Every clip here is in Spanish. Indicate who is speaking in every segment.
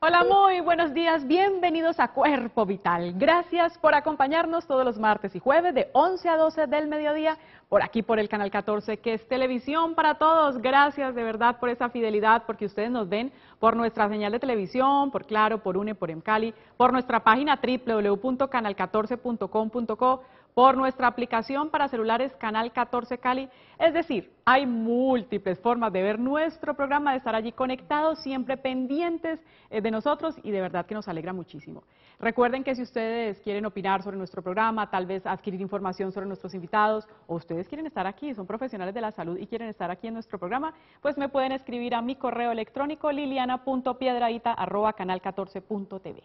Speaker 1: Hola, muy buenos días, bienvenidos a Cuerpo Vital. Gracias por acompañarnos todos los martes y jueves de 11 a 12 del mediodía, por aquí por el Canal 14, que es televisión para todos. Gracias de verdad por esa fidelidad, porque ustedes nos ven por nuestra señal de televisión, por Claro, por UNE, por Emcali, por nuestra página www.canal14.com.co, por nuestra aplicación para celulares Canal 14 Cali. Es decir, hay múltiples formas de ver nuestro programa, de estar allí conectados, siempre pendientes de nosotros, y de verdad que nos alegra muchísimo. Recuerden que si ustedes quieren opinar sobre nuestro programa, tal vez adquirir información sobre nuestros invitados, o ustedes quieren estar aquí, son profesionales de la salud y quieren estar aquí en nuestro programa, pues me pueden escribir a mi correo electrónico liliana.piedradita@canal14.tv.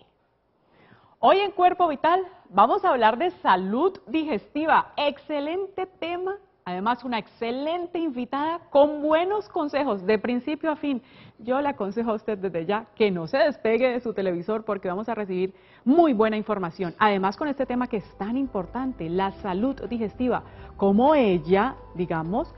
Speaker 1: Hoy en Cuerpo Vital vamos a hablar de salud digestiva. Excelente tema, además una excelente invitada con buenos consejos de principio a fin. Yo le aconsejo a usted desde ya que no se despegue de su televisor, porque vamos a recibir muy buena información. Además, con este tema que es tan importante, la salud digestiva, como ella, digamos,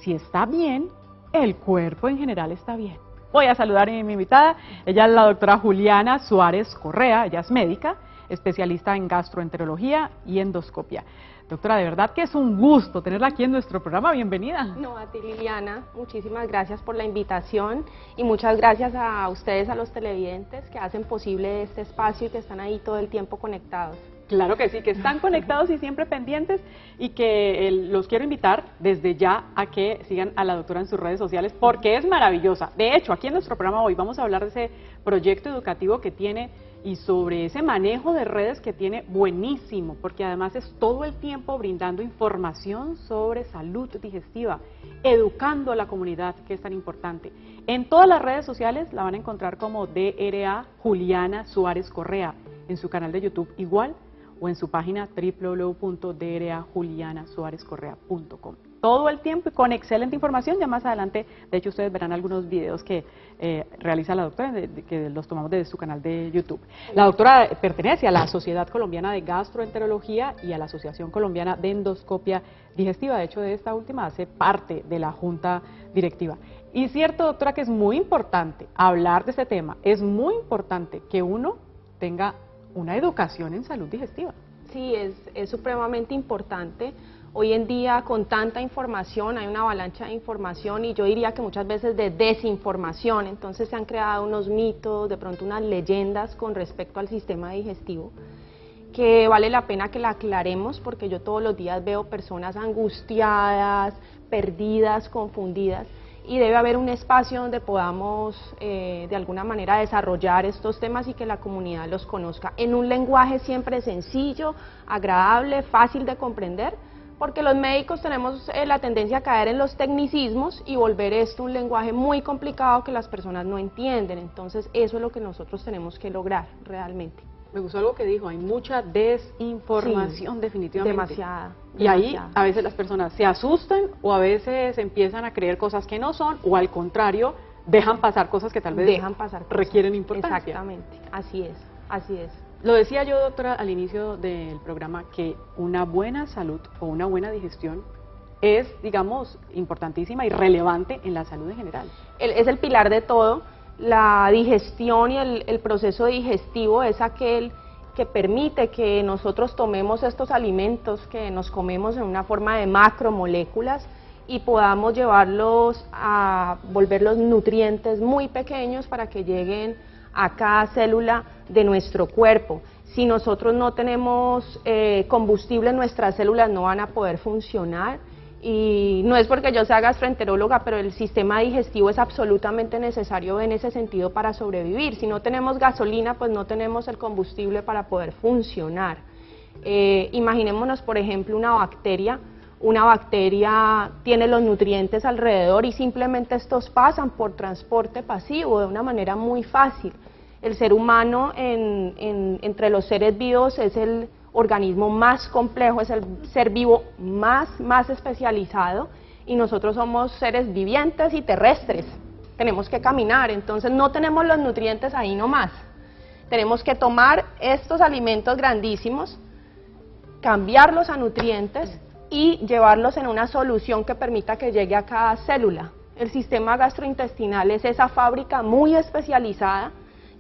Speaker 1: si está bien, el cuerpo en general está bien. Voy a saludar a mi invitada. Ella es la doctora Juliana Suárez Correa. Ella es médica, especialista en gastroenterología y endoscopia. Doctora, de verdad que es un gusto tenerla aquí en nuestro programa. Bienvenida.
Speaker 2: No, a ti, Liliana, muchísimas gracias por la invitación y muchas gracias a ustedes, a los televidentes que hacen posible este espacio y que están ahí todo el tiempo conectados.
Speaker 1: Claro que sí, que están conectados y siempre pendientes, y que los quiero invitar desde ya a que sigan a la doctora en sus redes sociales, porque es maravillosa. De hecho, aquí en nuestro programa hoy vamos a hablar de ese proyecto educativo que tiene y sobre ese manejo de redes que tiene buenísimo, porque además es todo el tiempo brindando información sobre salud digestiva, educando a la comunidad, que es tan importante. En todas las redes sociales la van a encontrar como DRA Juliana Suárez Correa, en su canal de YouTube igual, o en su página www.drajulianasuarezcorrea.com. Todo el tiempo y con excelente información. Ya más adelante, de hecho, ustedes verán algunos videos que realiza la doctora, que los tomamos desde su canal de YouTube. La doctora pertenece a la Sociedad Colombiana de Gastroenterología y a la Asociación Colombiana de Endoscopia Digestiva. De hecho, de esta última hace parte de la junta directiva. Y cierto, doctora, que es muy importante hablar de este tema. Es muy importante que uno tenga una educación en salud digestiva.
Speaker 2: Sí, es supremamente importante. Hoy en día, con tanta información, hay una avalancha de información, y yo diría que muchas veces de desinformación. Entonces se han creado unos mitos, de pronto unas leyendas con respecto al sistema digestivo, que vale la pena que la aclaremos, porque yo todos los días veo personas angustiadas, perdidas, confundidas, y debe haber un espacio donde podamos de alguna manera desarrollar estos temas y que la comunidad los conozca en un lenguaje siempre sencillo, agradable, fácil de comprender, porque los médicos tenemos la tendencia a caer en los tecnicismos y volver esto un lenguaje muy complicado que las personas no entienden. Entonces eso es lo que nosotros tenemos que lograr realmente.
Speaker 1: Me gustó algo que dijo, hay mucha desinformación, sí, definitivamente.
Speaker 2: Demasiada.
Speaker 1: Y ahí a veces las personas se asustan, o a veces empiezan a creer cosas que no son, o al contrario, dejan pasar cosas que tal vez requieren importancia.
Speaker 2: Exactamente, así es, así es.
Speaker 1: Lo decía yo, doctora, al inicio del programa, que una buena salud o una buena digestión es, digamos, importantísima y relevante en la salud en general.
Speaker 2: Es el pilar de todo. La digestión y el proceso digestivo es aquel que permite que nosotros tomemos estos alimentos que nos comemos en una forma de macromoléculas y podamos llevarlos a volverlos nutrientes muy pequeños para que lleguen a cada célula de nuestro cuerpo. Si nosotros no tenemos combustible, nuestras células no van a poder funcionar. Y no es porque yo sea gastroenteróloga, pero el sistema digestivo es absolutamente necesario en ese sentido para sobrevivir. Si no tenemos gasolina, pues no tenemos el combustible para poder funcionar. Imaginémonos, por ejemplo, una bacteria. Una bacteria tiene los nutrientes alrededor y simplemente estos pasan por transporte pasivo de una manera muy fácil. El ser humano entre los seres vivos es el organismo más complejo, es el ser vivo más especializado, y nosotros somos seres vivientes y terrestres, tenemos que caminar, entonces no tenemos los nutrientes ahí nomás, tenemos que tomar estos alimentos grandísimos, cambiarlos a nutrientes y llevarlos en una solución que permita que llegue a cada célula. El sistema gastrointestinal es esa fábrica muy especializada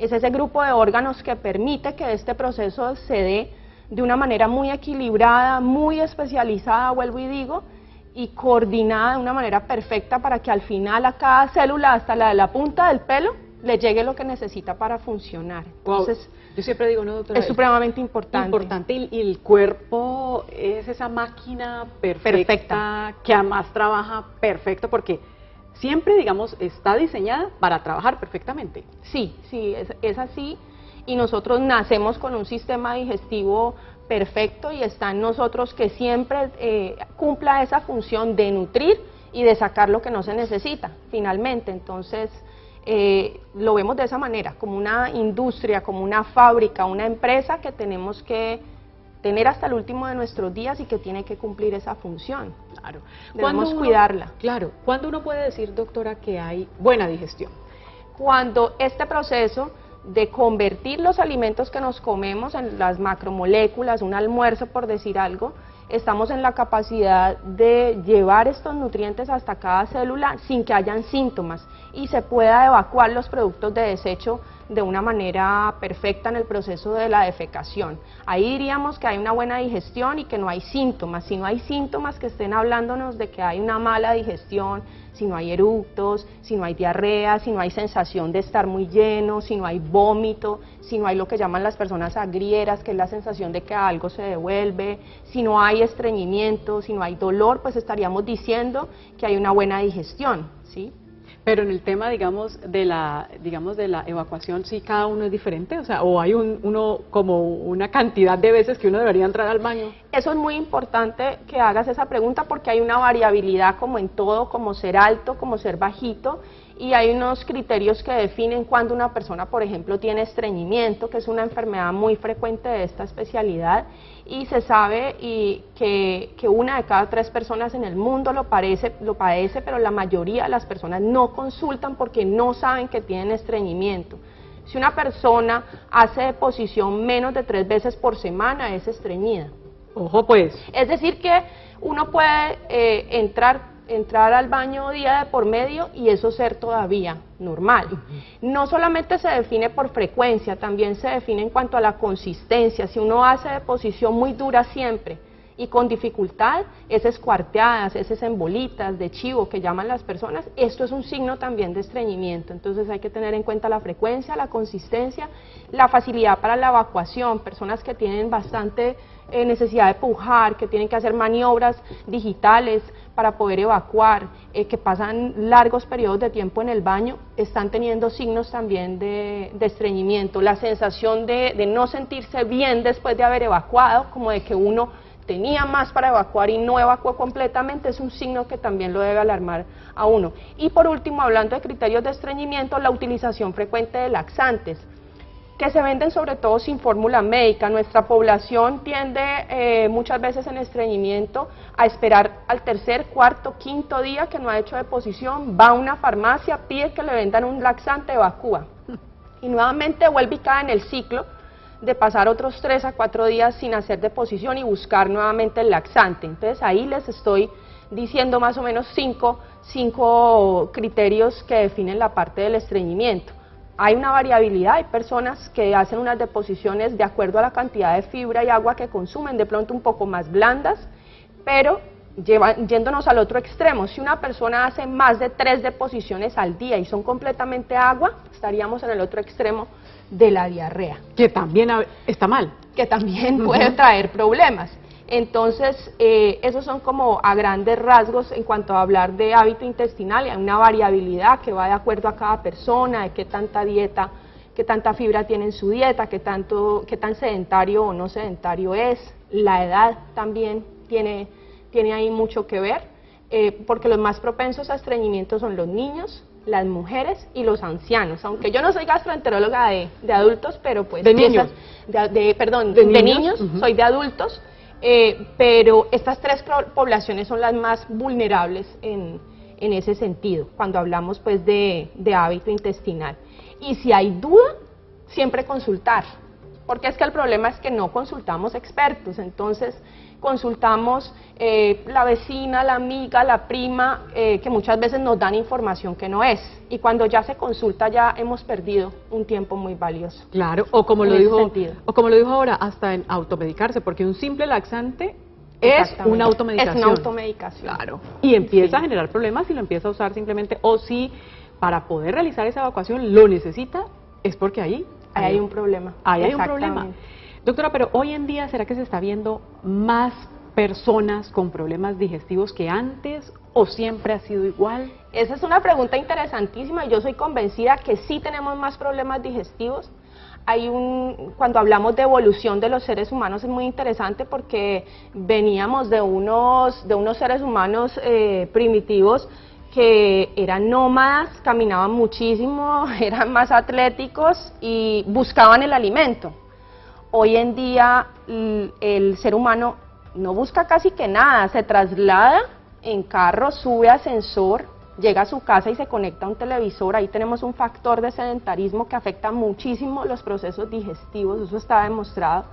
Speaker 2: Es ese grupo de órganos que permite que este proceso se dé de una manera muy equilibrada, muy especializada, vuelvo y digo, y coordinada de una manera perfecta para que al final a cada célula, hasta la de la punta del pelo, le llegue lo que necesita para funcionar. Entonces,
Speaker 1: wow. Yo siempre digo, no, doctora,
Speaker 2: es supremamente importante.
Speaker 1: Y el cuerpo es esa máquina perfecta, que además trabaja perfecto, porque siempre, digamos, está diseñada para trabajar perfectamente.
Speaker 2: Sí, es así, y nosotros nacemos con un sistema digestivo perfecto y está en nosotros que siempre cumpla esa función de nutrir y de sacar lo que no se necesita, finalmente. Entonces, lo vemos de esa manera, como una industria, como una fábrica, una empresa que tenemos que tener hasta el último de nuestros días y que tiene que cumplir esa función.
Speaker 1: Claro.
Speaker 2: Debemos cuidarla.
Speaker 1: Claro. ¿Cuándo uno puede decir, doctora, que hay buena digestión?
Speaker 2: Cuando este proceso de convertir los alimentos que nos comemos en las macromoléculas, un almuerzo por decir algo, estamos en la capacidad de llevar estos nutrientes hasta cada célula sin que hayan síntomas y se pueda evacuar los productos de desecho de una manera perfecta en el proceso de la defecación. Ahí diríamos que hay una buena digestión y que no hay síntomas. Si no hay síntomas que estén hablándonos de que hay una mala digestión, si no hay eructos, si no hay diarrea, si no hay sensación de estar muy lleno, si no hay vómito, si no hay lo que llaman las personas agrieras, que es la sensación de que algo se devuelve, si no hay estreñimiento, si no hay dolor, pues estaríamos diciendo que hay una buena digestión, ¿sí?
Speaker 1: Pero en el tema, digamos, de la evacuación, sí, cada uno es diferente, o sea, o hay uno como una cantidad de veces que uno debería entrar al baño.
Speaker 2: Eso es muy importante que hagas esa pregunta porque hay una variabilidad como en todo, como ser alto, como ser bajito, y hay unos criterios que definen cuando una persona, por ejemplo, tiene estreñimiento, que es una enfermedad muy frecuente de esta especialidad, y se sabe que una de cada 3 personas en el mundo lo padece, pero la mayoría de las personas no consultan porque no saben que tienen estreñimiento. Si una persona hace deposición menos de 3 veces por semana, es estreñida.
Speaker 1: Ojo pues.
Speaker 2: Es decir que uno puede entrar al baño día de por medio y eso ser todavía normal. No solamente se define por frecuencia, también se define en cuanto a la consistencia. Si uno hace deposición muy dura siempre y con dificultad, esas cuarteadas, esas embolitas de chivo que llaman las personas, esto es un signo también de estreñimiento. Entonces hay que tener en cuenta la frecuencia, la consistencia, la facilidad para la evacuación, personas que tienen bastante necesidad de pujar, que tienen que hacer maniobras digitales para poder evacuar, que pasan largos periodos de tiempo en el baño, están teniendo signos también de estreñimiento. La sensación de no sentirse bien después de haber evacuado, como de que uno tenía más para evacuar y no evacuó completamente, es un signo que también lo debe alarmar a uno. Y por último, hablando de criterios de estreñimiento, la utilización frecuente de laxantes, que se venden sobre todo sin fórmula médica. Nuestra población tiende muchas veces en estreñimiento a esperar al tercer, cuarto, quinto día que no ha hecho deposición, va a una farmacia, pide que le vendan un laxante, evacúa y nuevamente vuelve y cae en el ciclo de pasar otros 3 a 4 días sin hacer deposición y buscar nuevamente el laxante. Entonces ahí les estoy diciendo más o menos 5 criterios que definen la parte del estreñimiento. Hay una variabilidad, hay personas que hacen unas deposiciones de acuerdo a la cantidad de fibra y agua que consumen, de pronto un poco más blandas, pero yéndonos al otro extremo, si una persona hace más de 3 deposiciones al día y son completamente agua, estaríamos en el otro extremo de la diarrea.
Speaker 1: Que también está mal.
Speaker 2: Que también puede traer problemas. Entonces, esos son como a grandes rasgos en cuanto a hablar de hábito intestinal. Hay una variabilidad que va de acuerdo a cada persona, de qué tanta dieta, qué tanta fibra tiene en su dieta, qué tan sedentario o no sedentario es. La edad también tiene ahí mucho que ver, porque los más propensos a estreñimiento son los niños, las mujeres y los ancianos. Aunque yo no soy gastroenteróloga de adultos, pero pues...
Speaker 1: De niños.
Speaker 2: De niños, soy de adultos. Pero estas 3 poblaciones son las más vulnerables en ese sentido, cuando hablamos pues de hábito intestinal. Y si hay duda, siempre consultar, porque es que el problema es que no consultamos expertos. Entonces, consultamos la vecina, la amiga, la prima, que muchas veces nos dan información que no es. Y cuando ya se consulta ya hemos perdido un tiempo muy valioso.
Speaker 1: Claro, o como lo dijo ahora, hasta en automedicarse, porque un simple laxante es una automedicación.
Speaker 2: Es una automedicación.
Speaker 1: Claro. Y empieza a generar problemas si lo empieza a usar simplemente, o si para poder realizar esa evacuación lo necesita, es porque ahí
Speaker 2: hay un problema.
Speaker 1: Ahí hay un problema. Doctora, pero hoy en día, ¿será que se está viendo más personas con problemas digestivos que antes o siempre ha sido igual?
Speaker 2: Esa es una pregunta interesantísima y yo soy convencida que sí tenemos más problemas digestivos. Cuando hablamos de evolución de los seres humanos es muy interesante porque veníamos de unos seres humanos primitivos que eran nómadas, caminaban muchísimo, eran más atléticos y buscaban el alimento. Hoy en día el ser humano no busca casi que nada, se traslada en carro, sube ascensor, llega a su casa y se conecta a un televisor. Ahí tenemos un factor de sedentarismo que afecta muchísimo los procesos digestivos, eso está demostrado.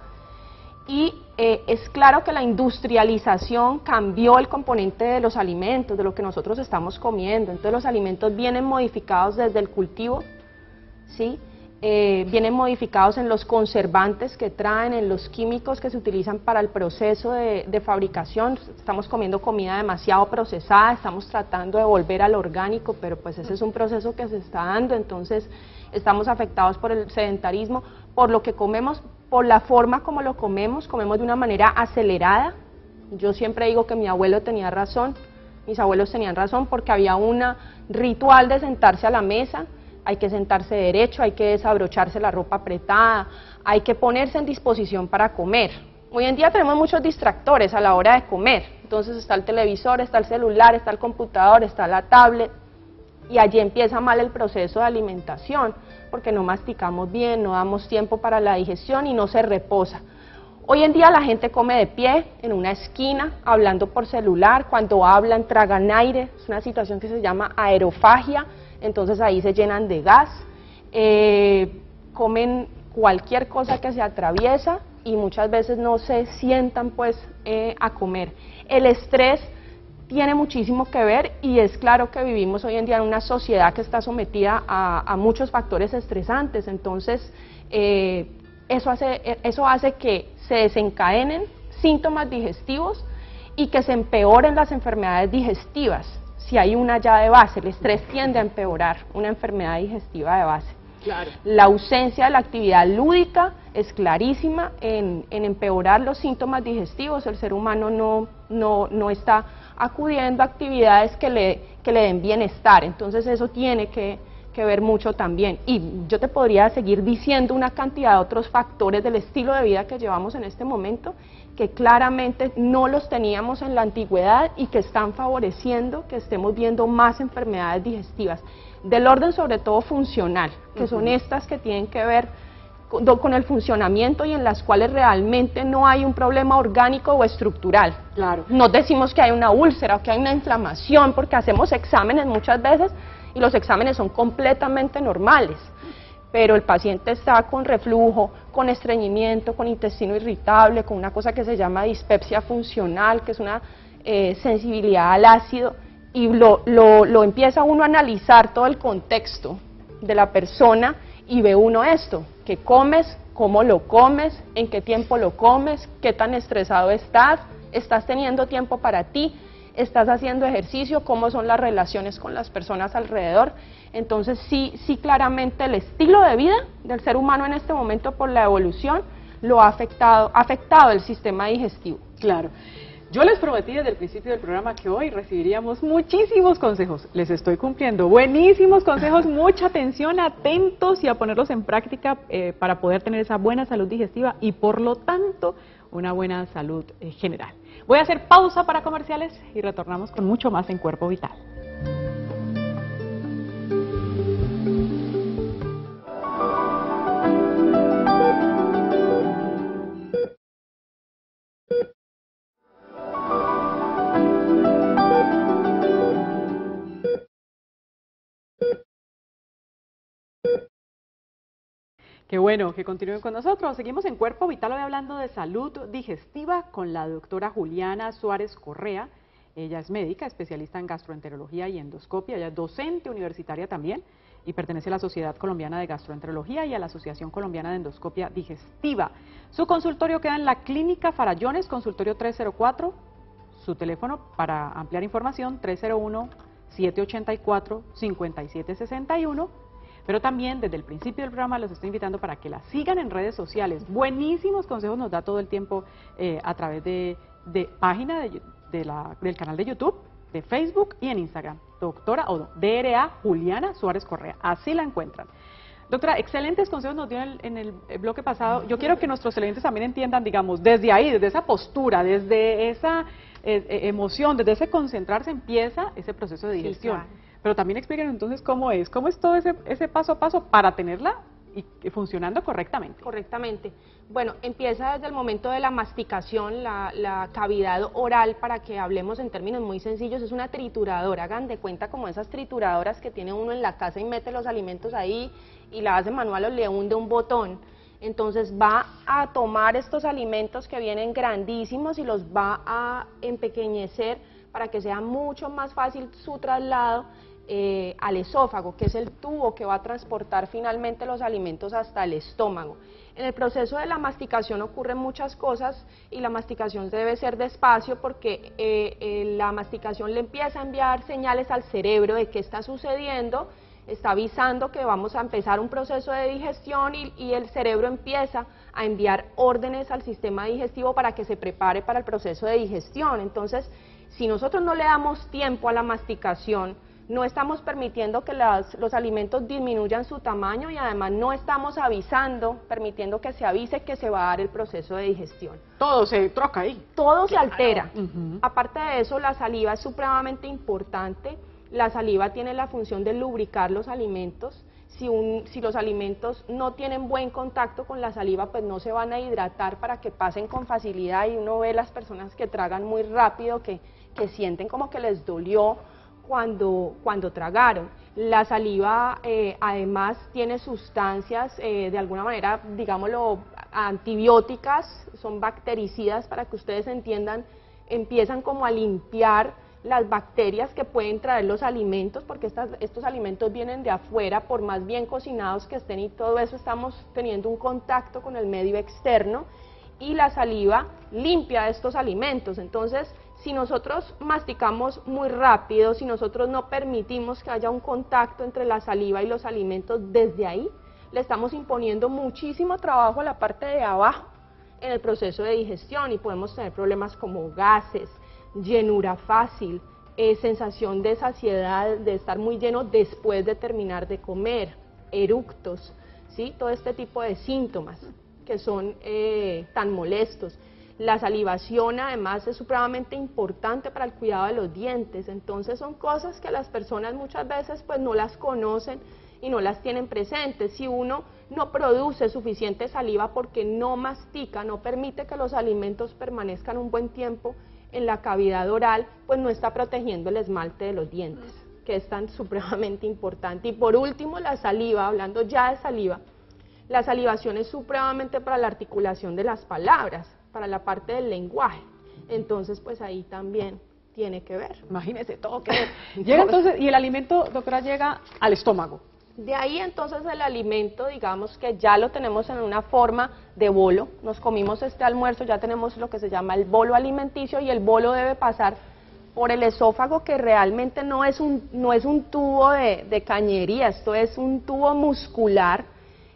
Speaker 2: Y es claro que la industrialización cambió el componente de los alimentos, de lo que nosotros estamos comiendo. Entonces los alimentos vienen modificados desde el cultivo, ¿sí? Vienen modificados en los conservantes que traen, en los químicos que se utilizan para el proceso de fabricación. Estamos comiendo comida demasiado procesada, estamos tratando de volver al orgánico, pero pues ese es un proceso que se está dando, entonces estamos afectados por el sedentarismo, por lo que comemos, por la forma como lo comemos de una manera acelerada. Yo siempre digo que mi abuelo tenía razón, mis abuelos tenían razón, porque había un ritual de sentarse a la mesa. Hay que sentarse derecho, hay que desabrocharse la ropa apretada, hay que ponerse en disposición para comer. Hoy en día tenemos muchos distractores a la hora de comer, entonces está el televisor, está el celular, está el computador, está la tablet, y allí empieza mal el proceso de alimentación, porque no masticamos bien, no damos tiempo para la digestión y no se reposa. Hoy en día la gente come de pie, en una esquina, hablando por celular, cuando hablan tragan aire, es una situación que se llama aerofagia. Entonces ahí se llenan de gas, comen cualquier cosa que se atraviesa y muchas veces no se sientan pues a comer. El estrés tiene muchísimo que ver y es claro que vivimos hoy en día en una sociedad que está sometida a muchos factores estresantes, entonces eso hace que se desencadenen síntomas digestivos y que se empeoren las enfermedades digestivas. Si hay una ya de base, el estrés tiende a empeorar una enfermedad digestiva de base.
Speaker 1: Claro.
Speaker 2: La ausencia de la actividad lúdica es clarísima en empeorar los síntomas digestivos. El ser humano no está acudiendo a actividades que le den bienestar, entonces eso tiene que ver mucho también. Y yo te podría seguir diciendo una cantidad de otros factores del estilo de vida que llevamos en este momento, que claramente no los teníamos en la antigüedad y que están favoreciendo que estemos viendo más enfermedades digestivas, del orden sobre todo funcional, que son estas que tienen que ver con el funcionamiento y en las cuales realmente no hay un problema orgánico o estructural.
Speaker 1: Claro.
Speaker 2: No decimos que hay una úlcera o que hay una inflamación porque hacemos exámenes muchas veces y los exámenes son completamente normales, pero el paciente está con reflujo, con estreñimiento, con intestino irritable, con una cosa que se llama dispepsia funcional, que es una sensibilidad al ácido, y lo empieza uno a analizar todo el contexto de la persona y ve uno esto, que comes, cómo lo comes, en qué tiempo lo comes, qué tan estresado estás teniendo tiempo para ti, estás haciendo ejercicio, cómo son las relaciones con las personas alrededor. Entonces sí claramente el estilo de vida del ser humano en este momento por la evolución lo ha afectado el sistema digestivo.
Speaker 1: Claro. Yo les prometí desde el principio del programa que hoy recibiríamos muchísimos consejos. Les estoy cumpliendo. Buenísimos consejos, mucha atención, atentos y a ponerlos en práctica para poder tener esa buena salud digestiva y por lo tanto una buena salud general. Voy a hacer pausa para comerciales y retornamos con mucho más en Cuerpo Vital. Qué bueno que continúen con nosotros. Seguimos en Cuerpo Vital hoy hablando de salud digestiva con la doctora Juliana Suárez Correa. Ella es médica, especialista en gastroenterología y endoscopia. Ella es docente universitaria también y pertenece a la Sociedad Colombiana de Gastroenterología y a la Asociación Colombiana de Endoscopia Digestiva. Su consultorio queda en la Clínica Farallones, consultorio 304. Su teléfono para ampliar información 301-784-5761. Pero también desde el principio del programa los estoy invitando para que la sigan en redes sociales. Buenísimos consejos nos da todo el tiempo a través de página del canal de YouTube, de Facebook y en Instagram. Doctora o DRA Juliana Suárez Correa. Así la encuentran. Doctora, excelentes consejos nos dio en el bloque pasado. Yo quiero que nuestros televidentes también entiendan, digamos, desde ahí, desde esa postura, desde esa emoción, desde ese concentrarse empieza ese proceso de digestión. Sí, claro. Pero también expliquen entonces cómo es todo ese paso a paso para tenerla y funcionando correctamente.
Speaker 2: Correctamente. Bueno, empieza desde el momento de la masticación, la cavidad oral, para que hablemos en términos muy sencillos, es una trituradora. Hagan de cuenta como esas trituradoras que tiene uno en la casa y mete los alimentos ahí y la hace manual o le hunde un botón. Entonces va a tomar estos alimentos que vienen grandísimos y los va a empequeñecer para que sea mucho más fácil su traslado al esófago, que es el tubo que va a transportar finalmente los alimentos hasta el estómago. En el proceso de la masticación ocurren muchas cosas y la masticación debe ser despacio porque la masticación le empieza a enviar señales al cerebro de qué está sucediendo, está avisando que vamos a empezar un proceso de digestión y el cerebro empieza a enviar órdenes al sistema digestivo para que se prepare para el proceso de digestión. Entonces, si nosotros no le damos tiempo a la masticación, no estamos permitiendo que los alimentos disminuyan su tamaño y además no estamos permitiendo que se avise que se va a dar el proceso de digestión.
Speaker 1: Todo se troca ahí.
Speaker 2: Todo se altera. Aparte de eso, la saliva es supremamente importante. La saliva tiene la función de lubricar los alimentos. Si los alimentos no tienen buen contacto con la saliva, pues no se van a hidratar para que pasen con facilidad y uno ve las personas que tragan muy rápido, que sienten como que les dolió cuando tragaron. La saliva además tiene sustancias de alguna manera, digámoslo, antibióticas, son bactericidas para que ustedes entiendan, empiezan como a limpiar las bacterias que pueden traer los alimentos, porque estos alimentos vienen de afuera, por más bien cocinados que estén y todo eso, estamos teniendo un contacto con el medio externo y la saliva limpia estos alimentos. Entonces, si nosotros masticamos muy rápido, si nosotros no permitimos que haya un contacto entre la saliva y los alimentos, desde ahí le estamos imponiendo muchísimo trabajo a la parte de abajo en el proceso de digestión y podemos tener problemas como gases, llenura fácil, sensación de saciedad, de estar muy lleno después de terminar de comer, eructos, ¿sí? Todo este tipo de síntomas que son tan molestos. La salivación además es supremamente importante para el cuidado de los dientes, entonces son cosas que las personas muchas veces pues no las conocen y no las tienen presentes. Si uno no produce suficiente saliva porque no mastica, no permite que los alimentos permanezcan un buen tiempo en la cavidad oral, pues no está protegiendo el esmalte de los dientes, que es tan supremamente importante. Y por último, la saliva, hablando ya de saliva, la salivación es supremamente para la articulación de las palabras, para la parte del lenguaje, entonces pues ahí también tiene que ver.
Speaker 1: Imagínese, todo que llega entonces, y el alimento, doctora, llega al estómago.
Speaker 2: De ahí entonces el alimento, digamos que ya lo tenemos en una forma de bolo, nos comimos este almuerzo, ya tenemos lo que se llama el bolo alimenticio y el bolo debe pasar por el esófago, que realmente no es un tubo de cañería, esto es un tubo muscular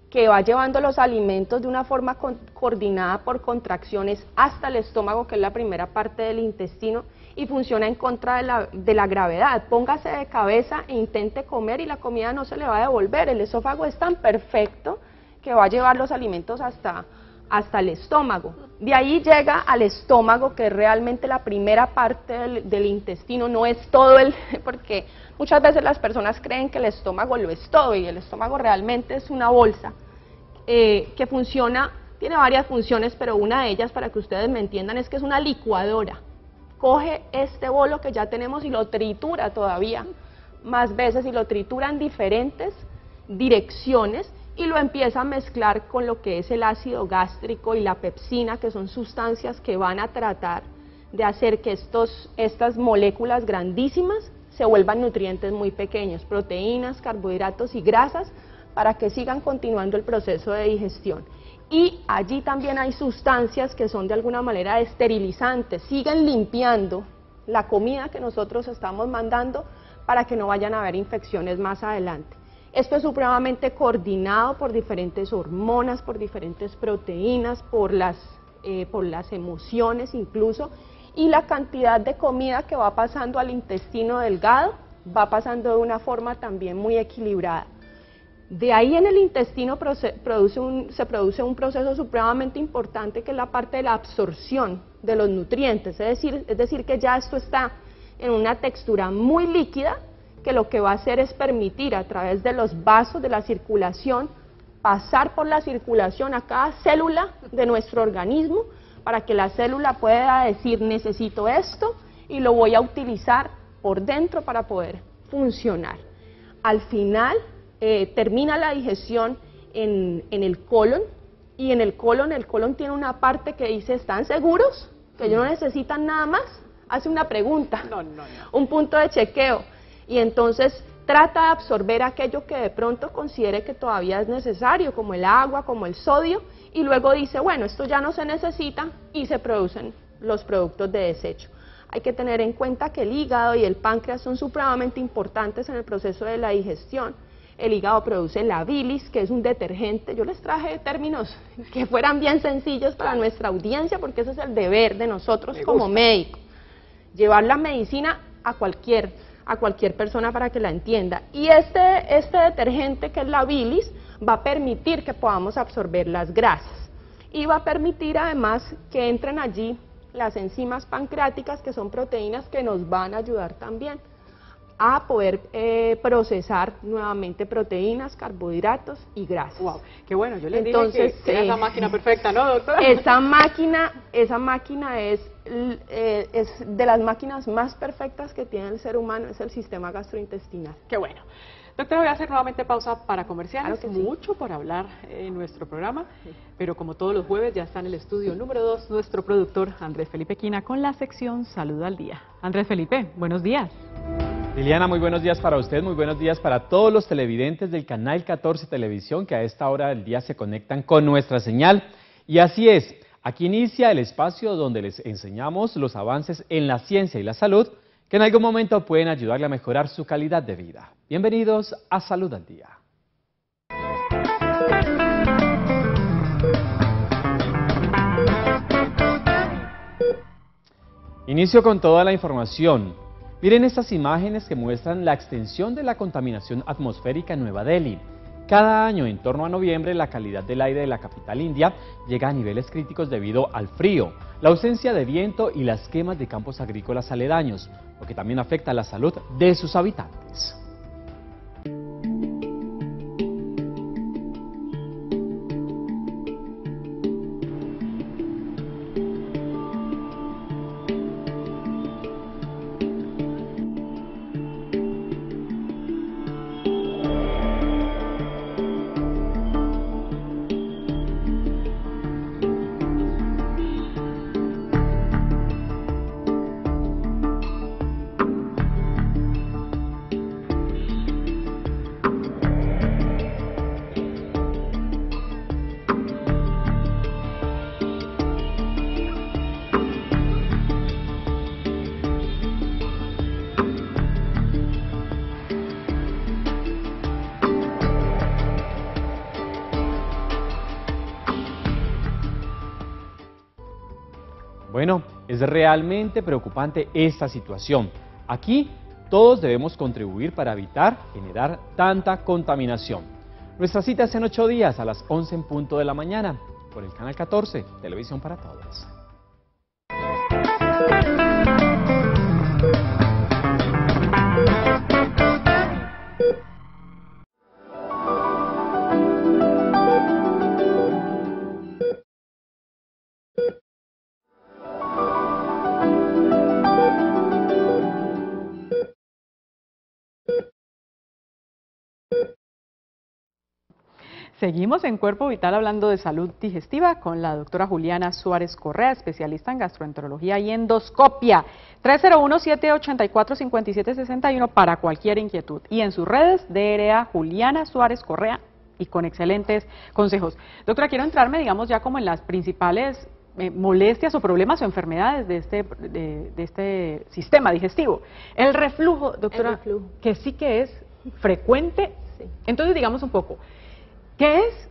Speaker 2: que va llevando los alimentos de una forma coordinada por contracciones hasta el estómago, que es la primera parte del intestino, y funciona en contra de la gravedad. Póngase de cabeza e intente comer y la comida no se le va a devolver. El esófago es tan perfecto que va a llevar los alimentos hasta el estómago. De ahí llega al estómago, que es realmente la primera parte del intestino, no es todo porque muchas veces las personas creen que el estómago lo es todo, y el estómago realmente es una bolsa que funciona, tiene varias funciones, pero una de ellas, para que ustedes me entiendan, es que es una licuadora. Coge este bolo que ya tenemos y lo tritura todavía más veces, y lo tritura en diferentes direcciones, y lo empieza a mezclar con lo que es el ácido gástrico y la pepsina, que son sustancias que van a tratar de hacer que estas moléculas grandísimas se vuelvan nutrientes muy pequeños, proteínas, carbohidratos y grasas, para que sigan continuando el proceso de digestión. Y allí también hay sustancias que son de alguna manera esterilizantes, siguen limpiando la comida que nosotros estamos mandando para que no vayan a haber infecciones más adelante. Esto es supremamente coordinado por diferentes hormonas, por diferentes proteínas, por las emociones incluso, y la cantidad de comida que va pasando al intestino delgado va pasando de una forma también muy equilibrada. De ahí en el intestino se produce un proceso supremamente importante, que es la parte de la absorción de los nutrientes, es decir que ya esto está en una textura muy líquida, que lo que va a hacer es permitir a través de los vasos de la circulación, pasar por la circulación a cada célula de nuestro organismo, para que la célula pueda decir necesito esto y lo voy a utilizar por dentro para poder funcionar. Al final termina la digestión en el colon, y en el colon tiene una parte que dice ¿están seguros? Que ellos no necesitan nada más, hace una pregunta, un punto de chequeo, y entonces trata de absorber aquello que de pronto considere que todavía es necesario, como el agua, como el sodio, y luego dice, bueno, esto ya no se necesita, y se producen los productos de desecho. Hay que tener en cuenta que el hígado y el páncreas son supremamente importantes en el proceso de la digestión. El hígado produce la bilis, que es un detergente. Yo les traje términos que fueran bien sencillos para nuestra audiencia, porque ese es el deber de nosotros como médicos, llevar la medicina a cualquier persona para que la entienda. Y este detergente, que es la bilis, va a permitir que podamos absorber las grasas, y va a permitir además que entren allí las enzimas pancreáticas, que son proteínas que nos van a ayudar también a poder procesar nuevamente proteínas, carbohidratos y grasas.
Speaker 1: Wow, qué bueno, yo les dije que era esa máquina perfecta, ¿no, doctora?
Speaker 2: Esa máquina es de las máquinas más perfectas que tiene el ser humano, es el sistema gastrointestinal.
Speaker 1: Qué bueno. Doctora, voy a hacer nuevamente pausa para comerciales.
Speaker 2: Claro que sí.
Speaker 1: Mucho por hablar en nuestro programa, pero como todos los jueves ya está en el estudio número 2 nuestro productor Andrés Felipe Quina con la sección Salud al Día. Andrés Felipe, buenos días.
Speaker 3: Liliana, muy buenos días para usted, muy buenos días para todos los televidentes del Canal 14 Televisión que a esta hora del día se conectan con nuestra señal. Y así es, aquí inicia el espacio donde les enseñamos los avances en la ciencia y la salud que en algún momento pueden ayudarle a mejorar su calidad de vida. Bienvenidos a Salud al Día. Inicio con toda la información. Miren estas imágenes que muestran la extensión de la contaminación atmosférica en Nueva Delhi. Cada año, en torno a noviembre, la calidad del aire de la capital india llega a niveles críticos debido al frío, la ausencia de viento y las quemas de campos agrícolas aledaños, lo que también afecta a la salud de sus habitantes. Bueno, es realmente preocupante esta situación. Aquí todos debemos contribuir para evitar generar tanta contaminación. Nuestra cita es en 8 días a las 11 en punto de la mañana por el Canal 14, Televisión para Todos.
Speaker 1: Seguimos en Cuerpo Vital hablando de salud digestiva con la doctora Juliana Suárez Correa, especialista en gastroenterología y endoscopia. 301-784-5761 para cualquier inquietud. Y en sus redes, DRA Juliana Suárez Correa, y con excelentes consejos. Doctora, quiero entrarme, digamos, ya como en las principales molestias o problemas o enfermedades de este sistema digestivo. El reflujo, doctora,
Speaker 2: El reflujo.
Speaker 1: que sí que es frecuente.
Speaker 2: Sí.
Speaker 1: Entonces, digamos un poco, ¿qué es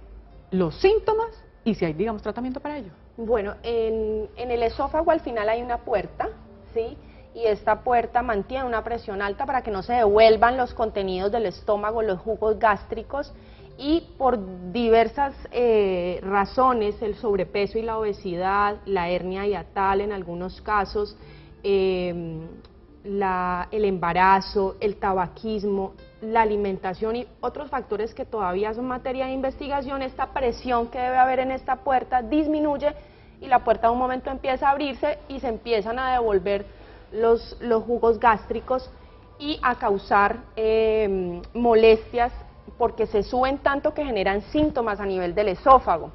Speaker 1: los síntomas y si hay, digamos, tratamiento para ello?
Speaker 2: Bueno, en el esófago al final hay una puerta, ¿sí? Y esta puerta mantiene una presión alta para que no se devuelvan los contenidos del estómago, los jugos gástricos, y por diversas razones, el sobrepeso y la obesidad, la hernia hiatal en algunos casos, el embarazo, el tabaquismo, la alimentación y otros factores que todavía son materia de investigación, esta presión que debe haber en esta puerta disminuye y la puerta de un momento empieza a abrirse y se empiezan a devolver los jugos gástricos y a causar molestias porque se suben tanto que generan síntomas a nivel del esófago.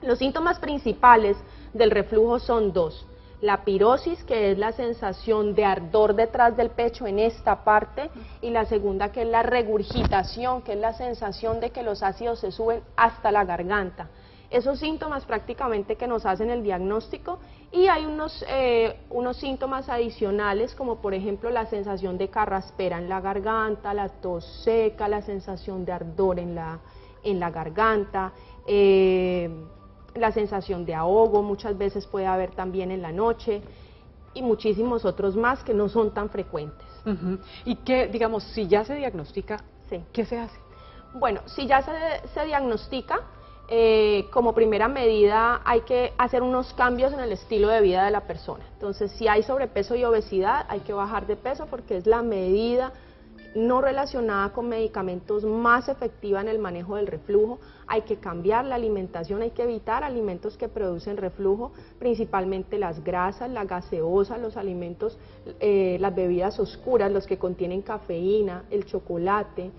Speaker 2: Los síntomas principales del reflujo son dos: la pirosis, que es la sensación de ardor detrás del pecho en esta parte, y la segunda, que es la regurgitación, que es la sensación de que los ácidos se suben hasta la garganta. Esos síntomas prácticamente que nos hacen el diagnóstico, y hay unos síntomas adicionales como por ejemplo la sensación de carraspera en la garganta, la tos seca, la sensación de ardor en la garganta, la sensación de ahogo muchas veces puede haber también en la noche y muchísimos otros más que no son tan frecuentes.
Speaker 1: Y que, digamos, si ya se diagnostica,
Speaker 2: Sí.
Speaker 1: ¿qué se hace?
Speaker 2: Bueno, si ya se diagnostica, como primera medida hay que hacer unos cambios en el estilo de vida de la persona. Entonces, si hay sobrepeso y obesidad, hay que bajar de peso porque es la medida no relacionada con medicamentos más efectiva en el manejo del reflujo. Hay que cambiar la alimentación, hay que evitar alimentos que producen reflujo, principalmente las grasas, la gaseosa, los alimentos, las bebidas oscuras, los que contienen cafeína, el chocolate,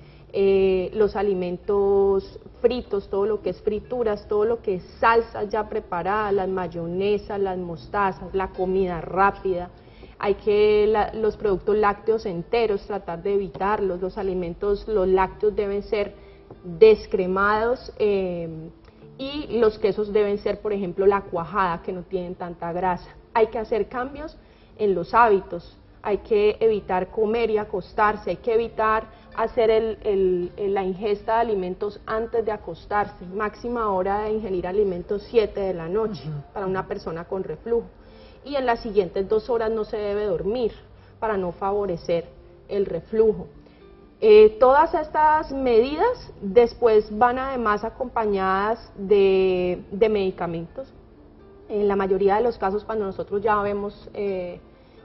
Speaker 2: los alimentos fritos, todo lo que es frituras, todo lo que es salsas ya preparadas, las mayonesas, las mostazas, la comida rápida. Hay que los productos lácteos enteros tratar de evitarlos, los lácteos deben ser descremados y los quesos deben ser, por ejemplo, la cuajada, que no tienen tanta grasa. Hay que hacer cambios en los hábitos, hay que evitar comer y acostarse, hay que evitar hacer la ingesta de alimentos antes de acostarse, máxima hora de ingerir alimentos 7 de la noche para una persona con reflujo. Y en las siguientes 2 horas no se debe dormir para no favorecer el reflujo. Todas estas medidas después van además acompañadas de medicamentos. En la mayoría de los casos, cuando nosotros ya vemos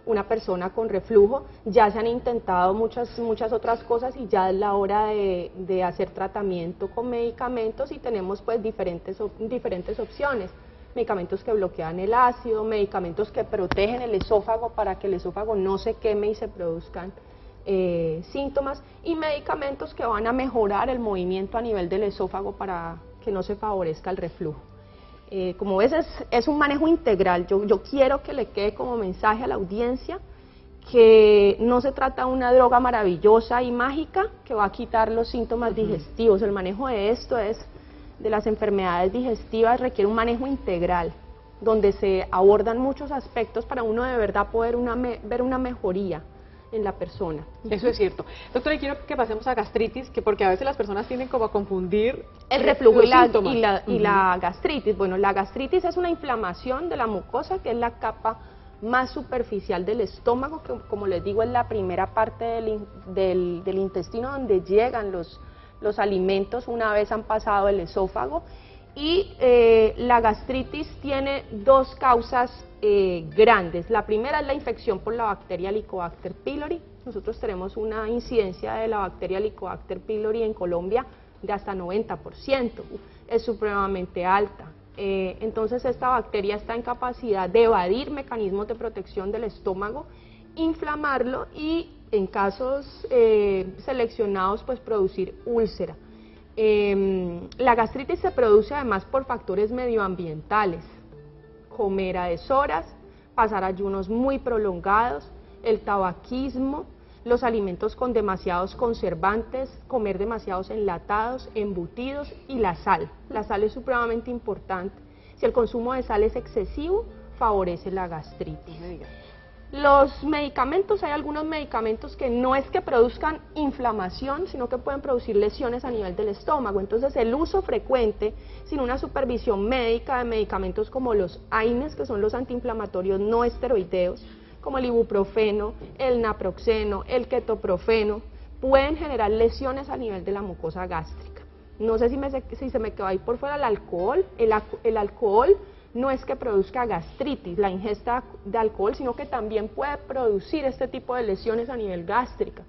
Speaker 2: una persona con reflujo, ya se han intentado muchas otras cosas y ya es la hora de hacer tratamiento con medicamentos y tenemos pues diferentes opciones. Medicamentos que bloquean el ácido, medicamentos que protegen el esófago para que el esófago no se queme y se produzcan síntomas, y medicamentos que van a mejorar el movimiento a nivel del esófago para que no se favorezca el reflujo. Como ves, es un manejo integral. Yo quiero que le quede como mensaje a la audiencia que no se trata de una droga maravillosa y mágica que va a quitar los síntomas digestivos. El manejo de de las enfermedades digestivas requiere un manejo integral, donde se abordan muchos aspectos para uno de verdad poder ver una mejoría en la persona.
Speaker 1: Eso es cierto. Doctora, y quiero que pasemos a gastritis, porque a veces las personas tienden como a confundir
Speaker 2: el reflujo
Speaker 1: síntomas.
Speaker 2: y la gastritis. Bueno, la gastritis es una inflamación de la mucosa, que es la capa más superficial del estómago, que como les digo es la primera parte del intestino donde llegan los alimentos una vez han pasado el esófago. Y la gastritis tiene 2 causas grandes. La primera es la infección por la bacteria Helicobacter pylori. Nosotros tenemos una incidencia de la bacteria Helicobacter pylori en Colombia de hasta 90%. Es supremamente alta. Entonces esta bacteria está en capacidad de evadir mecanismos de protección del estómago, inflamarlo y en casos seleccionados pues producir úlcera. La gastritis se produce además por factores medioambientales, comer a deshoras, pasar ayunos muy prolongados, el tabaquismo, los alimentos con demasiados conservantes, comer demasiados enlatados, embutidos y la sal. La sal es supremamente importante. Si el consumo de sal es excesivo, favorece la gastritis. Los medicamentos, hay algunos medicamentos que no es que produzcan inflamación, sino que pueden producir lesiones a nivel del estómago. Entonces el uso frecuente, sin una supervisión médica, de medicamentos como los AINES, que son los antiinflamatorios no esteroideos, como el ibuprofeno, el naproxeno, el ketoprofeno, pueden generar lesiones a nivel de la mucosa gástrica. No sé si se me quedó ahí por fuera el alcohol. El alcohol no es que produzca gastritis, la ingesta de alcohol, sino que también puede producir este tipo de lesiones a nivel gástrica,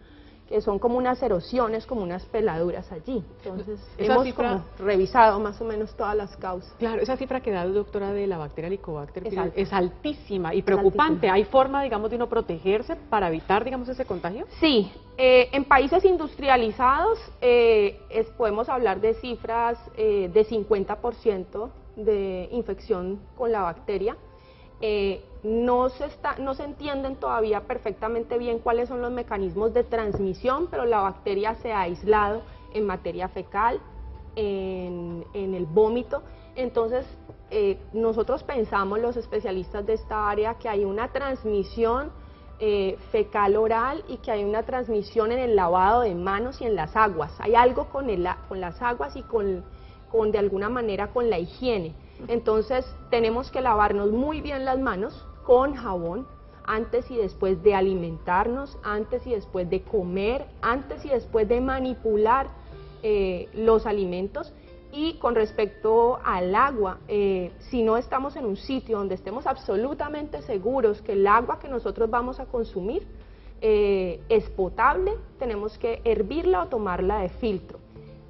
Speaker 2: que son como unas erosiones, como unas peladuras allí. Entonces, hemos como revisado más o menos todas las causas.
Speaker 1: Claro, esa cifra que da la doctora de la bacteria Helicobacter es altísima y preocupante. ¿Hay forma, digamos, de uno protegerse para evitar, digamos, ese contagio?
Speaker 2: Sí, en países industrializados podemos hablar de cifras de 50% de infección con la bacteria. No se entienden todavía perfectamente bien cuáles son los mecanismos de transmisión, pero la bacteria se ha aislado en materia fecal, en el vómito. Entonces, nosotros pensamos, los especialistas de esta área, que hay una transmisión fecal oral y que hay una transmisión en el lavado de manos y en las aguas. Hay algo con las aguas y de alguna manera con la higiene. Entonces tenemos que lavarnos muy bien las manos con jabón antes y después de alimentarnos, antes y después de comer, antes y después de manipular los alimentos. Y con respecto al agua, si no estamos en un sitio donde estemos absolutamente seguros que el agua que nosotros vamos a consumir es potable, tenemos que hervirla o tomarla de filtro.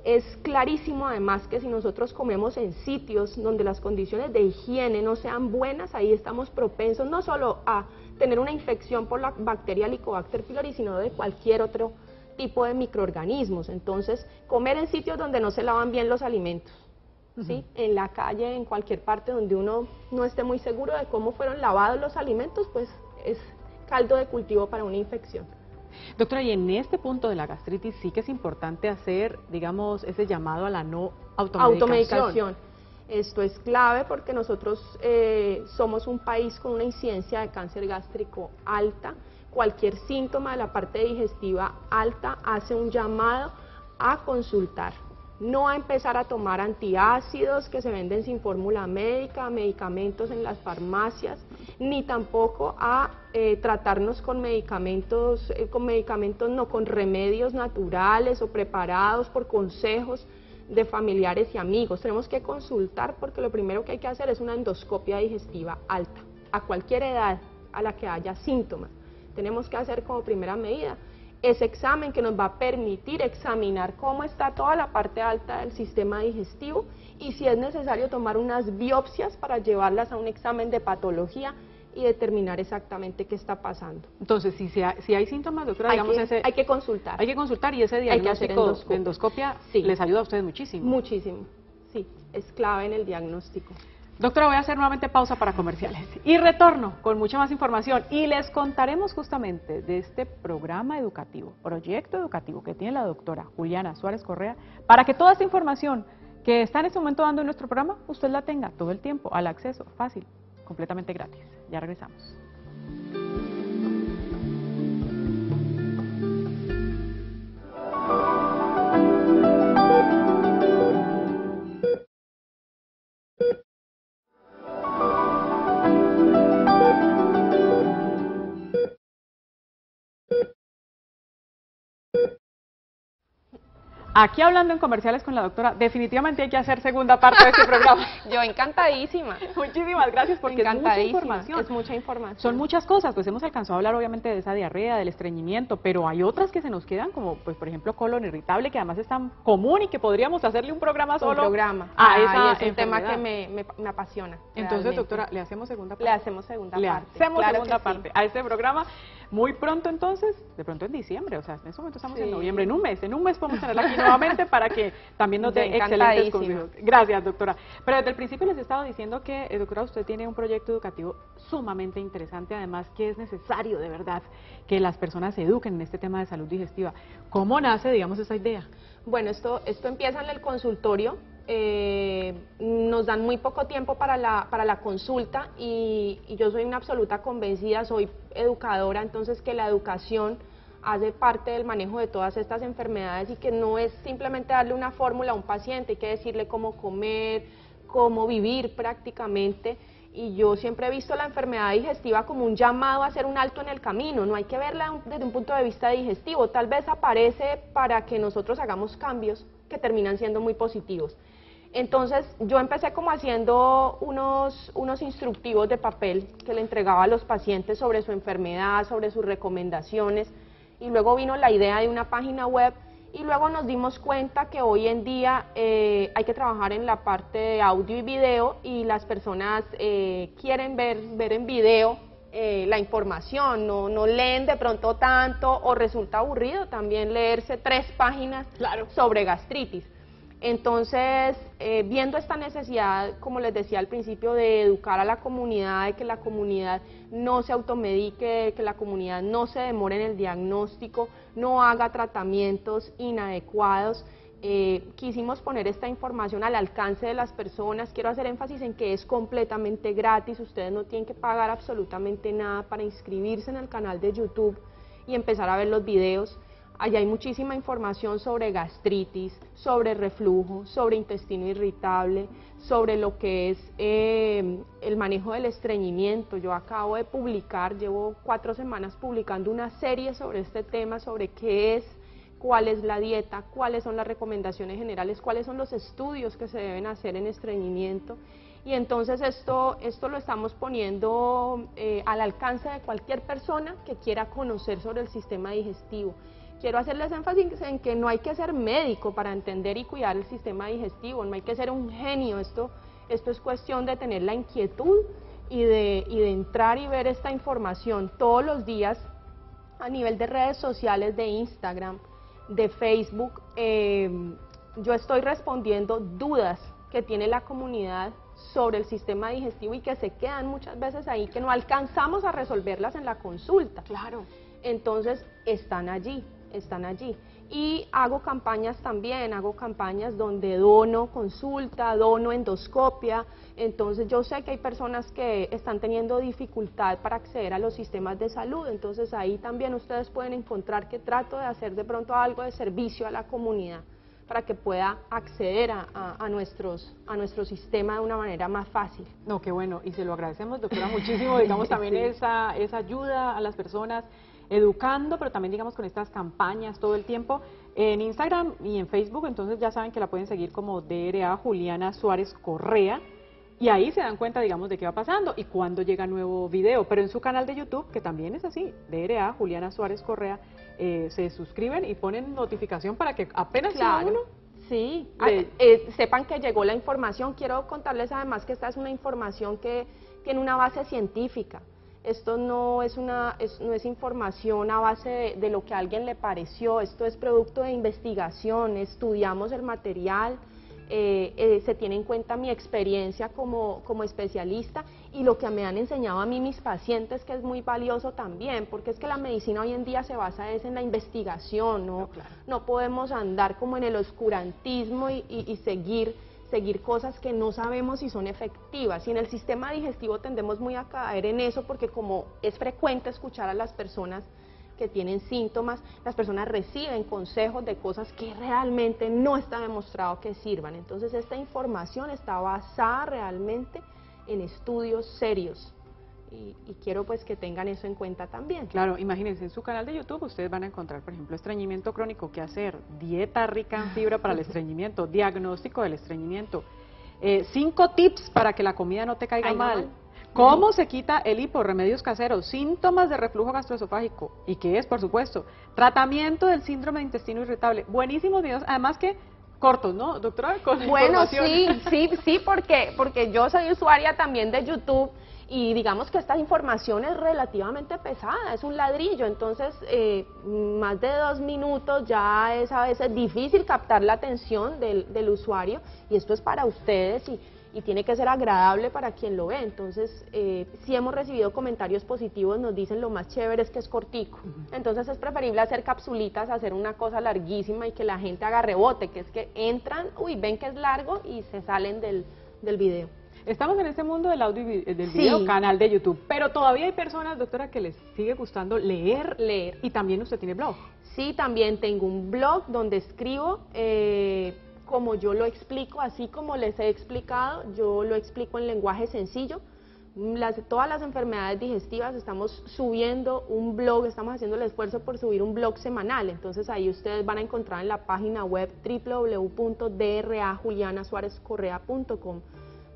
Speaker 2: Es clarísimo además que si nosotros comemos en sitios donde las condiciones de higiene no sean buenas, ahí estamos propensos no solo a tener una infección por la bacteria Helicobacter pylori, sino de cualquier otro tipo de microorganismos. Entonces, comer en sitios donde no se lavan bien los alimentos, ¿sí? En la calle, en cualquier parte donde uno no esté muy seguro de cómo fueron lavados los alimentos, pues es caldo de cultivo para una infección.
Speaker 1: Doctora, y en este punto de la gastritis sí que es importante hacer, digamos, ese llamado a la no automedicación.
Speaker 2: Esto es clave porque nosotros somos un país con una incidencia de cáncer gástrico alta. Cualquier síntoma de la parte digestiva alta hace un llamado a consultar. No a empezar a tomar antiácidos que se venden sin fórmula médica, medicamentos en las farmacias, ni tampoco a tratarnos con medicamentos no, con remedios naturales o preparados por consejos de familiares y amigos. Tenemos que consultar porque lo primero que hay que hacer es una endoscopia digestiva alta, a cualquier edad a la que haya síntomas. Tenemos que hacer como primera medida ese examen que nos va a permitir examinar cómo está toda la parte alta del sistema digestivo y si es necesario tomar unas biopsias para llevarlas a un examen de patología y determinar exactamente qué está pasando.
Speaker 1: Entonces, si hay síntomas, doctora,
Speaker 2: hay que consultar.
Speaker 1: Hay que consultar y ese diagnóstico de endoscopia
Speaker 2: sí,
Speaker 1: les ayuda a ustedes muchísimo.
Speaker 2: Muchísimo, sí, es clave en el diagnóstico.
Speaker 1: Doctora, voy a hacer nuevamente pausa para comerciales y retorno con mucha más información y les contaremos justamente de este programa educativo, proyecto educativo que tiene la doctora Juliana Suárez Correa, para que toda esta información que está en este momento dando en nuestro programa, usted la tenga todo el tiempo, al acceso, fácil, completamente gratis. Ya regresamos. Aquí hablando en comerciales con la doctora, definitivamente hay que hacer segunda parte de este programa.
Speaker 2: Yo encantadísima.
Speaker 1: Muchísimas gracias porque es mucha información.
Speaker 2: Es mucha información.
Speaker 1: Son muchas cosas, pues hemos alcanzado a hablar obviamente de esa diarrea, del estreñimiento, pero hay otras que se nos quedan como, pues por ejemplo, colon irritable, que además es tan común y que podríamos hacerle un programa solo.
Speaker 2: Un programa.
Speaker 1: Es
Speaker 2: un tema que me apasiona.
Speaker 1: Entonces,
Speaker 2: realmente.
Speaker 1: Doctora, ¿le hacemos segunda parte?
Speaker 2: Le hacemos segunda parte.
Speaker 1: Le hacemos
Speaker 2: claro
Speaker 1: segunda parte a este programa. Muy pronto entonces, de pronto en diciembre, o sea, en ese momento estamos en noviembre, en un mes podemos tener aquí nuevamente para que también nos dé excelentes
Speaker 2: Encantadísima.
Speaker 1: consejos. Gracias, doctora. Pero desde el principio les he estado diciendo que, doctora, usted tiene un proyecto educativo sumamente interesante, además que es necesario de verdad que las personas se eduquen en este tema de salud digestiva. ¿Cómo nace, digamos, esa idea?
Speaker 2: Bueno, esto empieza en el consultorio. Nos dan muy poco tiempo para la consulta y yo soy una absoluta convencida, soy educadora, entonces que la educación hace parte del manejo de todas estas enfermedades y que no es simplemente darle una fórmula a un paciente, hay que decirle cómo comer, cómo vivir prácticamente. Y yo siempre he visto la enfermedad digestiva como un llamado a hacer un alto en el camino, no hay que verla desde un punto de vista digestivo, tal vez aparece para que nosotros hagamos cambios que terminan siendo muy positivos. Entonces yo empecé como haciendo unos instructivos de papel que le entregaba a los pacientes sobre su enfermedad, sobre sus recomendaciones, y luego vino la idea de una página web. Y luego nos dimos cuenta que hoy en día hay que trabajar en la parte de audio y video y las personas quieren ver en video la información, no leen de pronto tanto o resulta aburrido también leerse 3 páginas sobre gastritis. Entonces, viendo esta necesidad, como les decía al principio, de educar a la comunidad, de que la comunidad no se automedique, que la comunidad no se demore en el diagnóstico, no haga tratamientos inadecuados, quisimos poner esta información al alcance de las personas. Quiero hacer énfasis en que es completamente gratis, ustedes no tienen que pagar absolutamente nada para inscribirse en el canal de YouTube y empezar a ver los videos. Allá hay muchísima información sobre gastritis, sobre reflujo, sobre intestino irritable, sobre lo que es el manejo del estreñimiento. Yo acabo de publicar, llevo 4 semanas publicando una serie sobre este tema, sobre qué es, cuál es la dieta, cuáles son las recomendaciones generales, cuáles son los estudios que se deben hacer en estreñimiento. Y entonces esto lo estamos poniendo al alcance de cualquier persona que quiera conocer sobre el sistema digestivo. Quiero hacerles énfasis en que no hay que ser médico para entender y cuidar el sistema digestivo, no hay que ser un genio, esto es cuestión de tener la inquietud y de entrar y ver esta información todos los días a nivel de redes sociales, de Instagram, de Facebook. Yo estoy respondiendo dudas que tiene la comunidad sobre el sistema digestivo y que se quedan muchas veces ahí, que no alcanzamos a resolverlas en la consulta.
Speaker 1: Claro.
Speaker 2: Entonces están allí. Y hago campañas también, hago campañas donde dono consulta, dono endoscopia. Entonces yo sé que hay personas que están teniendo dificultad para acceder a los sistemas de salud, entonces ahí también ustedes pueden encontrar que trato de hacer de pronto algo de servicio a la comunidad para que pueda acceder a nuestro sistema de una manera más fácil.
Speaker 1: No, qué bueno, y se lo agradecemos, doctora, muchísimo, digamos, también
Speaker 2: Sí.
Speaker 1: esa ayuda a las personas, educando, pero también, digamos, con estas campañas todo el tiempo en Instagram y en Facebook. Entonces ya saben que la pueden seguir como DRA Juliana Suárez Correa, y ahí se dan cuenta, digamos, de qué va pasando y cuándo llega nuevo video. Pero en su canal de YouTube, que también es así, DRA Juliana Suárez Correa, se suscriben y ponen notificación para que apenas suba uno.
Speaker 2: Sí, sepan que llegó la información. Quiero contarles además que esta es una información que tiene una base científica. Esto no es información a base de lo que a alguien le pareció, esto es producto de investigación, estudiamos el material, se tiene en cuenta mi experiencia como especialista y lo que me han enseñado a mí mis pacientes, que es muy valioso también, porque es que la medicina hoy en día se basa en la investigación, no podemos andar como en el oscurantismo y seguir cosas que no sabemos si son efectivas. Y en el sistema digestivo tendemos muy a caer en eso, porque como es frecuente escuchar a las personas que tienen síntomas, las personas reciben consejos de cosas que realmente no está demostrado que sirvan. Entonces esta información está basada realmente en estudios serios. Y quiero pues que tengan eso en cuenta también.
Speaker 1: Claro, imagínense, en su canal de YouTube ustedes van a encontrar, por ejemplo, estreñimiento crónico, qué hacer, dieta rica en fibra para el estreñimiento, diagnóstico del estreñimiento, 5 tips para que la comida no te caiga mal, cómo se quita el hipo, remedios caseros, síntomas de reflujo gastroesofágico, y qué es, por supuesto, tratamiento del síndrome de intestino irritable. Buenísimos videos, además que cortos, ¿no, doctora? Con
Speaker 2: bueno,
Speaker 1: información.
Speaker 2: sí, porque yo soy usuaria también de YouTube. Y digamos que esta información es relativamente pesada, es un ladrillo, entonces más de 2 minutos ya es a veces difícil captar la atención del usuario, y esto es para ustedes y tiene que ser agradable para quien lo ve. Entonces si hemos recibido comentarios positivos, nos dicen lo más chévere es que es cortico, entonces es preferible hacer capsulitas, hacer una cosa larguísima y que la gente haga rebote, que es que entran, uy, ven que es largo y se salen del video.
Speaker 1: Estamos en este mundo del audio y del video, canal de YouTube, pero todavía hay personas, doctora, que les sigue gustando leer, y también usted tiene blog.
Speaker 2: Sí, también tengo un blog donde escribo, como yo lo explico, así como les he explicado, yo lo explico en lenguaje sencillo. Todas las enfermedades digestivas estamos subiendo un blog, estamos haciendo el esfuerzo por subir un blog semanal, entonces ahí ustedes van a encontrar en la página web www.drajulianasuarezcorrea.com.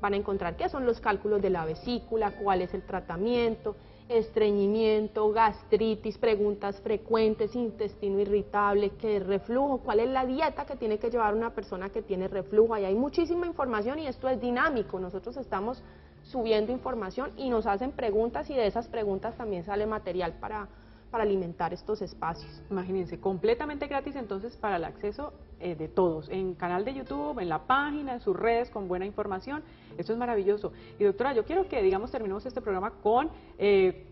Speaker 2: van a encontrar qué son los cálculos de la vesícula, cuál es el tratamiento, estreñimiento, gastritis, preguntas frecuentes, intestino irritable, qué es reflujo, cuál es la dieta que tiene que llevar una persona que tiene reflujo. Ahí hay muchísima información y esto es dinámico, nosotros estamos subiendo información y nos hacen preguntas y de esas preguntas también sale material para alimentar estos espacios.
Speaker 1: Imagínense, completamente gratis entonces para el acceso de todos, en canal de YouTube, en la página, en sus redes, con buena información. Esto es maravilloso. Y doctora, yo quiero que, digamos, terminemos este programa con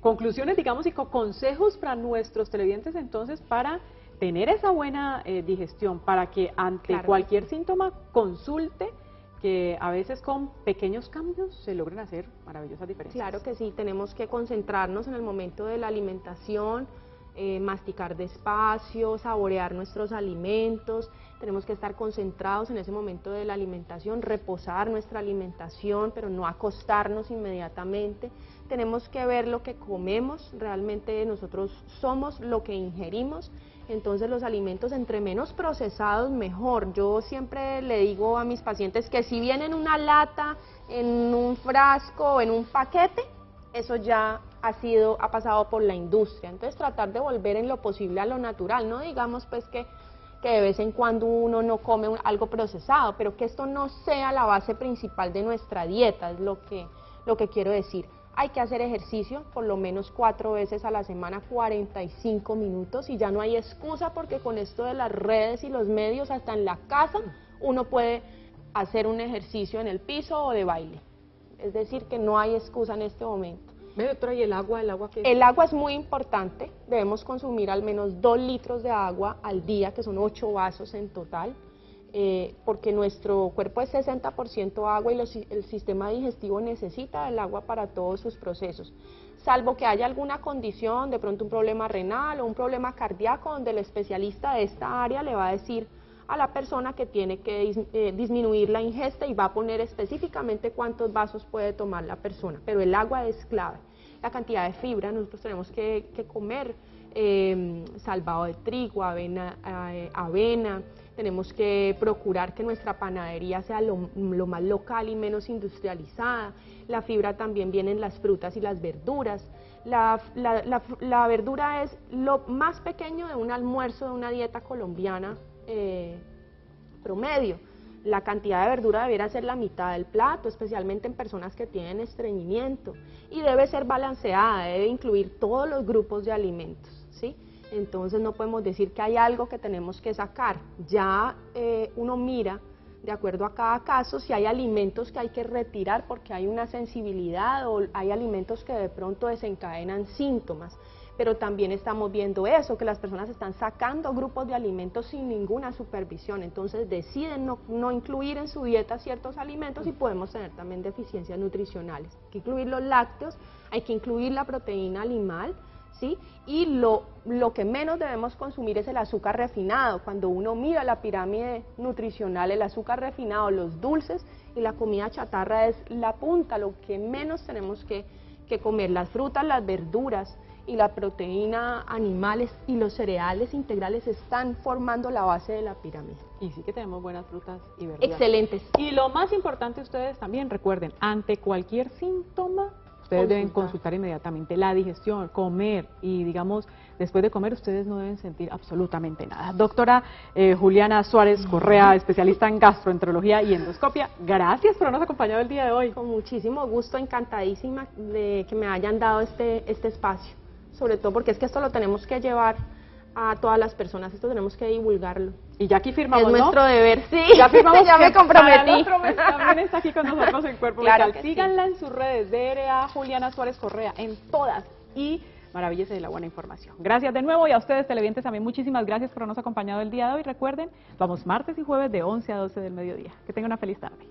Speaker 1: conclusiones, digamos, y con consejos para nuestros televidentes entonces para tener esa buena digestión, para que ante cualquier síntoma consulte, que a veces con pequeños cambios se logren hacer maravillosas diferencias.
Speaker 2: Claro que sí, tenemos que concentrarnos en el momento de la alimentación, masticar despacio, saborear nuestros alimentos, tenemos que estar concentrados en ese momento de la alimentación, reposar nuestra alimentación, pero no acostarnos inmediatamente. Tenemos que ver lo que comemos, realmente nosotros somos lo que ingerimos. Entonces los alimentos entre menos procesados mejor. Yo siempre le digo a mis pacientes que si viene en una lata, en un frasco, en un paquete, eso ya ha pasado por la industria. Entonces tratar de volver en lo posible a lo natural, no digamos pues que de vez en cuando uno no come algo procesado, pero que esto no sea la base principal de nuestra dieta, es lo que quiero decir. Hay que hacer ejercicio por lo menos 4 veces a la semana, 45 minutos, y ya no hay excusa porque con esto de las redes y los medios, hasta en la casa, uno puede hacer un ejercicio en el piso o de baile. Es decir, que no hay excusa en este momento.
Speaker 1: ¿Ve, doctora, y el agua qué?
Speaker 2: El agua es muy importante, debemos consumir al menos 2 litros de agua al día, que son 8 vasos en total. Porque nuestro cuerpo es 60% agua y el sistema digestivo necesita el agua para todos sus procesos, salvo que haya alguna condición, de pronto un problema renal o un problema cardíaco, donde el especialista de esta área le va a decir a la persona que tiene que disminuir la ingesta y va a poner específicamente cuántos vasos puede tomar la persona, pero el agua es clave. La cantidad de fibra, nosotros tenemos que comer salvado de trigo, avena, tenemos que procurar que nuestra panadería sea lo más local y menos industrializada. La fibra también viene en las frutas y las verduras. La verdura es lo más pequeño de un almuerzo de una dieta colombiana promedio. La cantidad de verdura debería ser la mitad del plato, especialmente en personas que tienen estreñimiento, y debe ser balanceada, debe incluir todos los grupos de alimentos, ¿sí? Entonces no podemos decir que hay algo que tenemos que sacar, ya uno mira de acuerdo a cada caso si hay alimentos que hay que retirar porque hay una sensibilidad o hay alimentos que de pronto desencadenan síntomas. Pero también estamos viendo eso, que las personas están sacando grupos de alimentos sin ninguna supervisión, entonces deciden no incluir en su dieta ciertos alimentos y podemos tener también deficiencias nutricionales. Hay que incluir los lácteos, hay que incluir la proteína animal, ¿sí? Y lo que menos debemos consumir es el azúcar refinado. Cuando uno mira la pirámide nutricional, el azúcar refinado, los dulces y la comida chatarra es la punta, lo que menos tenemos que comer. Las frutas, las verduras y la proteína animales y los cereales integrales están formando la base de la pirámide.
Speaker 1: Y sí que tenemos buenas frutas y verduras.
Speaker 2: Excelentes.
Speaker 1: Y lo más importante, ustedes también recuerden, ante cualquier síntoma, ustedes deben consultar inmediatamente. La digestión, comer y digamos, después de comer ustedes no deben sentir absolutamente nada. Doctora Juliana Suárez Correa, especialista en gastroenterología y endoscopia, gracias por habernos acompañado el día de hoy.
Speaker 2: Con muchísimo gusto, encantadísima de que me hayan dado este espacio, sobre todo porque es que esto lo tenemos que llevar a todas las personas, esto tenemos que divulgarlo.
Speaker 1: Y ya aquí firmamos,
Speaker 2: es
Speaker 1: ¿no?
Speaker 2: nuestro deber, sí.
Speaker 1: Ya firmamos,
Speaker 2: ya me comprometí.
Speaker 1: Para el otro mes también está aquí con nosotros en Cuerpo
Speaker 2: Claro
Speaker 1: Vital. Síganla en sus redes, DRA Juliana Suárez Correa, en todas. Y maravíllese de la buena información. Gracias de nuevo y a ustedes televidentes también muchísimas gracias por habernos acompañado el día de hoy. Recuerden, vamos martes y jueves de 11 a 12 del mediodía. Que tengan una feliz tarde.